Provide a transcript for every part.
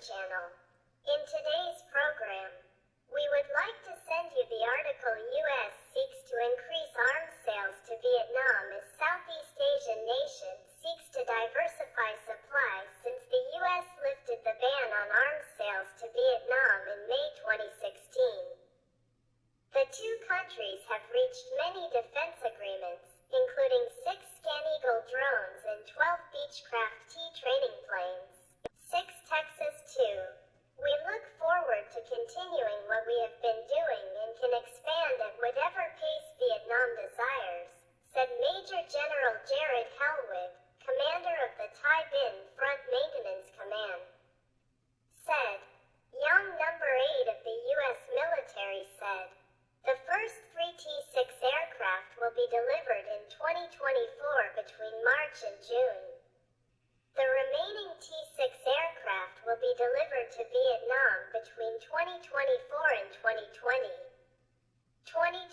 channel. In today's program, we would like to send you the article U.S. seeks to increase arms sales to Vietnam as Southeast Asian nation seeks to diversify supply since the U.S. lifted the ban on arms sales to Vietnam in May 2016. The two countries have reached many defense agreements, including 6 ScanEagle drones and 12 Beechcraft T-training planes. 6 Texas 2. We look forward to continuing what we have been doing and can expand at whatever pace Vietnam desires, said Major General Jared Helwig, commander of the Thai Binh Front Maintenance Command. Said, Young No. 8 of the U.S. military said, the first 3 T-6 aircraft will be delivered in 2024 between March and June. The remaining T-6 aircraft will be delivered to Vietnam between 2024 and 2020. 2027.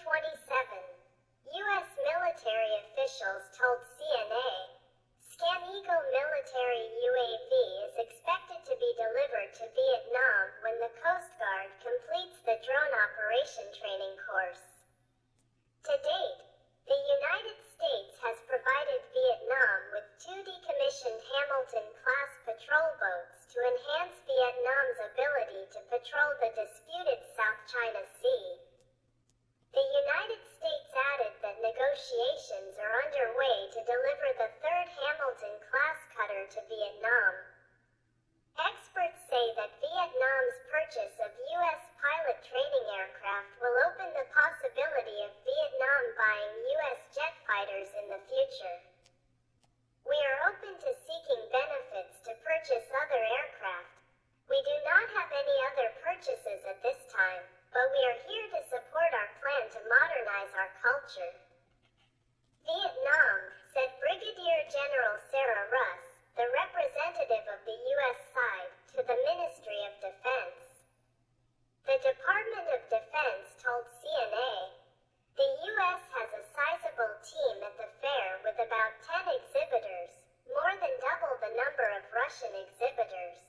U.S. military officials told CNA, ScanEagle military UAV is expected to be delivered to Vietnam when the Coast Guard completes the drone operation training course. To date, the United States has provided Vietnam with 2 decommissioned Hamilton-class patrol boats to enhance Vietnam's ability to patrol the disputed South China Sea. The United States added that negotiations are underway to deliver the 3rd Hamilton-class cutter to Vietnam. Experts say that Vietnam's purchase of U.S. pilot training aircraft will open the possibility of Vietnam buying U.S. jet fighters in the future. We are open to seeking benefits to purchase other aircraft. We do not have any other purchases at this time, but we are here to support our plan to modernize our culture. Vietnam, said Brigadier General Sarah Russ, the representative of the U.S. side, to the Ministry of Defense. The Department of Defense told CNA, the U.S. has a sizable team at the fair with about 10 exhibitors, more than double the number of Russian exhibitors.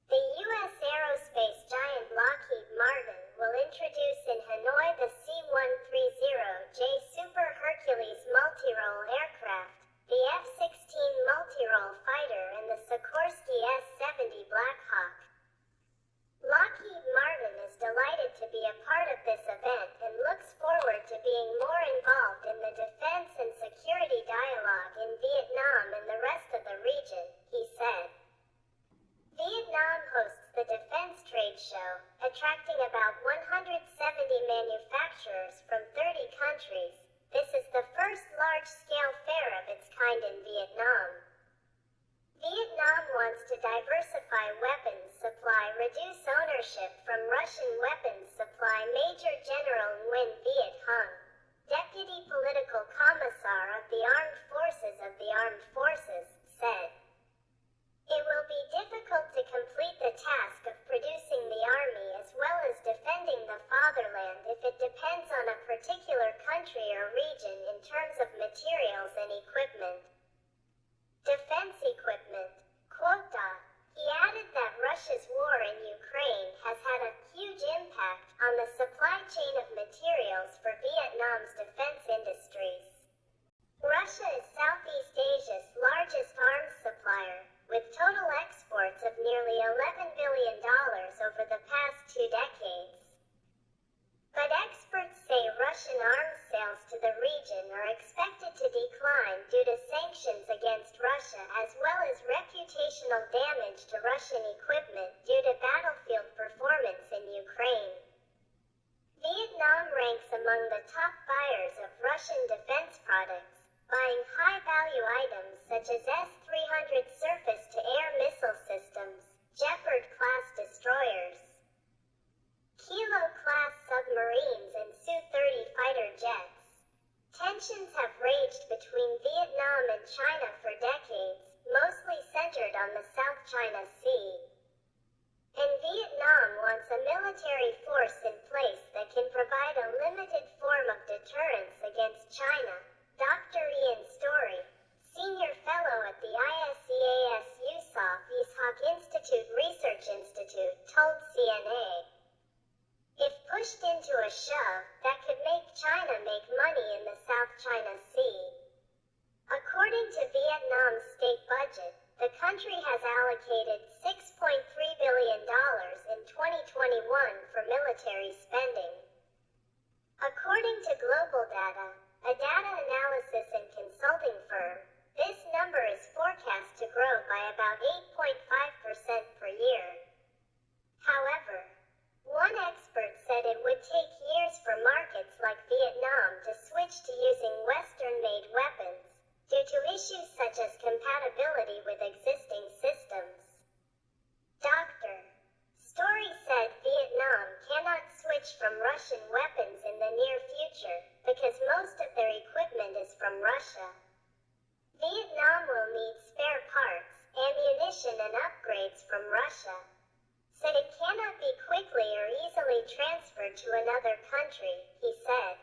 The U.S. aerospace giant Lockheed Martin will introduce in Hanoi the C-130J Super Hercules multi-role aircraft, the F-16 multi-role fighter and the Sikorsky S-70 Black Hawk. Lockheed Martin is delighted to be a part of this event and looks forward to being more involved in the defense and security dialogue in Vietnam and the rest of the region, he said. Vietnam hosts the Defense Trade Show, attracting about 170 manufacturers from 30 countries. This is the first large-scale fair of its kind in Vietnam. Vietnam wants to diversify weapons supply, reduce ownership from Russian weapons supply. Major General Nguyen Viet Hung, Deputy Political Commissar of the Armed Forces said, it will be difficult to complete the task of producing the army as well as defending the fatherland if it depends on a particular country or region in terms of materials and equipment. Defense equipment, quote. He added that Russia's war in Ukraine has had a huge impact on the supply chain of materials for Vietnam's defense industries. Russia is Southeast Asia's largest arms supplier, with total exports of nearly $11 billion over the past 2 decades. But experts say Russian arms sales to the region are expected to decline due to sanctions against Russia as well as reputational damage to Russian equipment due to battlefield performance in Ukraine. Vietnam ranks among the top buyers of Russian defense products, buying high-value items such as S-300 surface-to-air missile systems, Jeopard-class destroyers, Kilo-class submarines and Su-30 fighter jets. Tensions have raged between Vietnam and China for decades, mostly centered on the South China Sea. And Vietnam wants a military force in place that can provide a limited form of deterrence against China. Dr. Ian Story, Senior Fellow at the ISEAS USOF Ishaq Institute Research budget, the country has allocated $6.3 billion in 2021 for military spending. According to Global Data, a data analysis and consulting firm, this number is forecast to grow by about 8.5% per year. However, one expert said it would take years for markets like Vietnam to switch to using Western-made weapons, due to issues such as compatibility with existing systems. Dr. Story said Vietnam cannot switch from Russian weapons in the near future, because most of their equipment is from Russia. Vietnam will need spare parts, ammunition and upgrades from Russia. Said it cannot be quickly or easily transferred to another country, he said.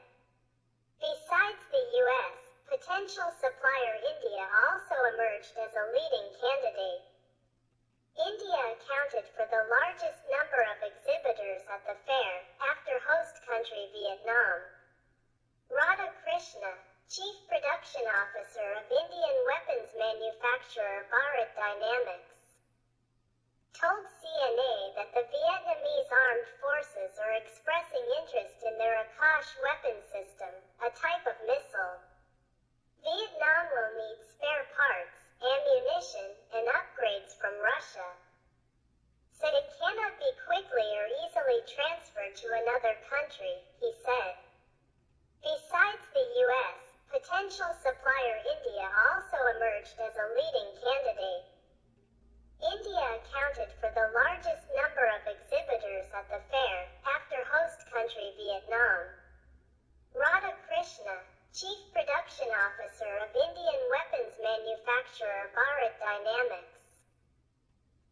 Besides the U.S., potential supplier India also emerged as a leading candidate. India accounted for the largest number of exhibitors at the fair, after host country Vietnam. Radha Krishna, Chief Production Officer of Indian weapons manufacturer Bharat Dynamics, told CNA that the Vietnamese armed forces are expressing interest in their Akash weapon system, a type of missile. Vietnam will need spare parts, ammunition, and upgrades from Russia. Said it cannot be quickly or easily transferred to another country, he said. Besides the U.S., potential supplier India also emerged as a leading candidate. India accounted for the largest number of exhibitors at the fair, after host country Vietnam. Radha Krishna, Chief Production Officer of Indian weapons manufacturer Bharat Dynamics,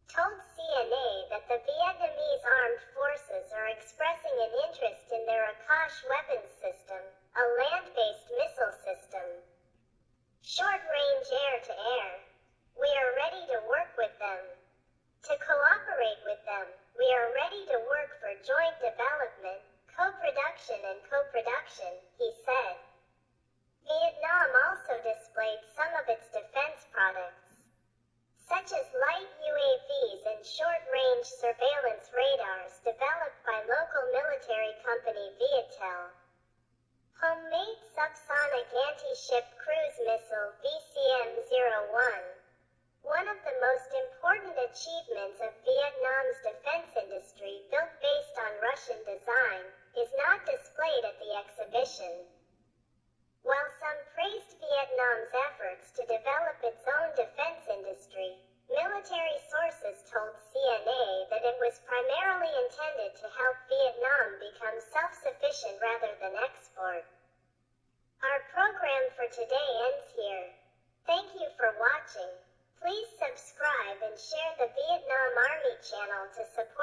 told CNA that the Vietnamese armed forces are expressing an interest in their Akash weapons system, a land-based missile system. Short-range air-to-air. We are ready to work with them. To cooperate with them, we are ready to work for joint development, co-production and co-production, he said. Vietnam also displayed some of its defense products, such as light UAVs and short-range surveillance radars developed by local military company Viettel. Homemade subsonic anti-ship cruise missile VCM-01. One of the most important achievements of Vietnam's defense industry, built based on Russian design, is not displayed at the exhibition. While some praised Vietnam's efforts to develop its own defense industry, military sources told CNA that it was primarily intended to help Vietnam become self-sufficient rather than export. Our program for today ends here. Thank you for watching. Please subscribe and share the Vietnam Army channel to support